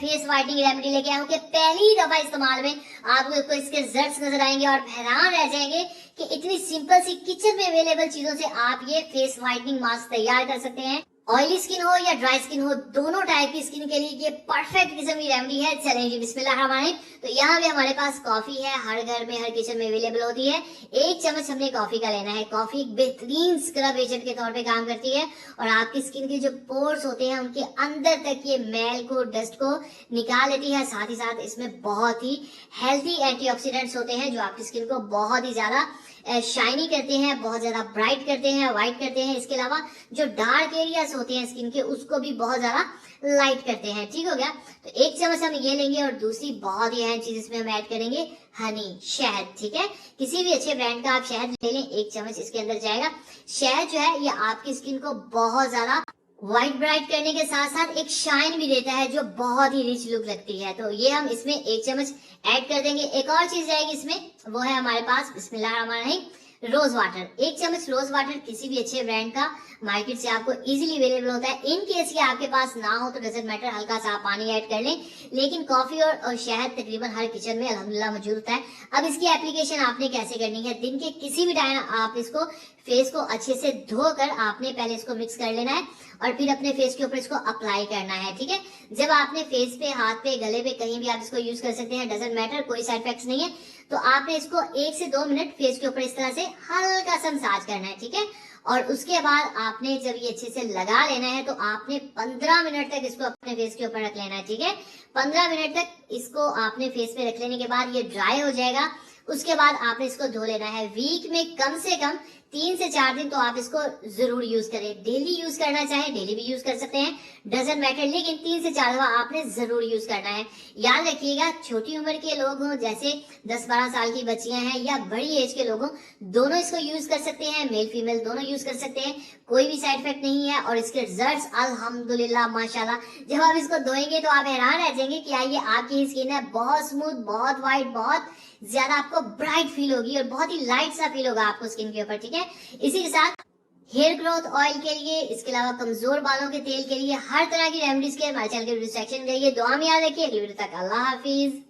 Face whitening remedy लेके आया हूँ कि पहली दफा इस्तेमाल में आपको इसके रिजल्ट्स नजर आएंगे और हैरान रह जाएंगे कि इतनी सिंपल सी किचन में अवेलेबल चीजों से आप ये फेस व्हाइटनिंग मास्क तैयार कर सकते हैं। ऑयली स्किन हो या ड्राई स्किन हो, दोनों टाइप की स्किन के लिए ये परफेक्ट किस्म की रेमेडी है। चलें जी बिस्मिल्लाहिर्रहमानिर्रहीम। तो यहाँ पे हमारे पास कॉफी है, हर घर में हर किचन में अवेलेबल होती है। 1 चम्मच हमने कॉफी का लेना है। कॉफी एक बेहतरीन स्क्रब एजेंट के तौर पे काम करती है और आपकी स्किन के जो पोर्स होते हैं उनके अंदर तक ये मैल को, डस्ट को निकाल लेती है। साथ ही साथ इसमें बहुत ही हेल्थी एंटीऑक्सीडेंट्स होते हैं जो आपकी स्किन को बहुत ही ज्यादा शाइनी करते हैं, बहुत ज्यादा ब्राइट करते हैं, व्हाइट करते हैं। इसके अलावा जो डार्क एरियाज होते हैं स्किन के उसको भी बहुत ज्यादा लाइट करते हैं। ठीक हो गया। तो 1 चम्मच हम ये लेंगे और दूसरी बहुत ही अहम चीज इसमें हम ऐड करेंगे हनी, शहद। ठीक है, किसी भी अच्छे ब्रांड का आप शहद ले लें, 1 चम्मच इसके अंदर जाएगा। शहद जो है ये आपकी स्किन को बहुत ज्यादा व्हाइट ब्राइट करने के साथ साथ एक शाइन भी देता है जो बहुत ही रिच लुक लगती है। तो ये हम इसमें 1 चम्मच ऐड कर देंगे। एक और चीज जाएगी इसमें, वो है हमारे पास बिस्मिल्लाहिर्रहमानिर्रहीम रोज वाटर। 1 चम्मच रोज वाटर किसी भी अच्छे ब्रांड का मार्केट से आपको इजीली अवेलेबल होता है। इन केस ये आपके पास ना हो तो डजंट मैटर, हल्का सा पानी ऐड कर लें। लेकिन कॉफी और शहद तकरीबन हर किचन में अल्हम्दुलिल्लाह मौजूद होता है। अब इसकी एप्लीकेशन आपने कैसे करनी है, दिन के किसी भी टाइम आप इसको फेस को अच्छे से धोकर आपने पहले इसको मिक्स कर लेना है और फिर अपने फेस के ऊपर इसको अप्लाई करना है। ठीक है, जब आपने फेस पे, हाथ पे, गले पे, कहीं भी आप इसको यूज कर सकते हैं, डजंट मैटर, कोई साइड इफेक्ट्स नहीं है। तो आपने इसको 1 से 2 मिनट फेस के ऊपर इस तरह से हल्का सा मसाज करना है। ठीक है, और उसके बाद आपने जब ये अच्छे से लगा लेना है तो आपने 15 मिनट तक इसको अपने फेस के ऊपर रख लेना है। ठीक है, 15 मिनट तक इसको आपने फेस पे रख लेने के बाद ये ड्राई हो जाएगा। उसके बाद आपने इसको धो लेना है। वीक में कम से कम 3 से 4 दिन तो आप इसको जरूर यूज करें। डेली यूज करना चाहे डेली भी यूज कर सकते हैं, डजंट मैटर, लेकिन 3 से 4 दफा आपने जरूर यूज करना है। याद रखिएगा, छोटी उम्र के लोग हों, जैसे 10-12 साल की बच्चियां हैं या बड़ी एज के लोग हों, दोनों इसको यूज कर सकते हैं। मेल फीमेल दोनों यूज कर सकते हैं, कोई भी साइड इफेक्ट नहीं है। और इसके रिजल्ट्स अल्हम्दुलिल्लाह माशाल्लाह, जब आप इसको धोएंगे तो आप हैरान रह जाएंगे कि ये आपकी स्किन है बहुत स्मूथ, बहुत व्हाइट, बहुत ज्यादा आपको ब्राइट फील होगी और बहुत ही लाइट सा फील होगा आपको स्किन के ऊपर। ठीक है, इसी के साथ हेयर ग्रोथ ऑयल के लिए, इसके अलावा कमजोर बालों के तेल के लिए, हर तरह की रेमेडीज के हमारे चैनल के वीडियो सेक्शन में दुआ में याद रखिए। अगली वीडियो तक अल्लाह हाफिज।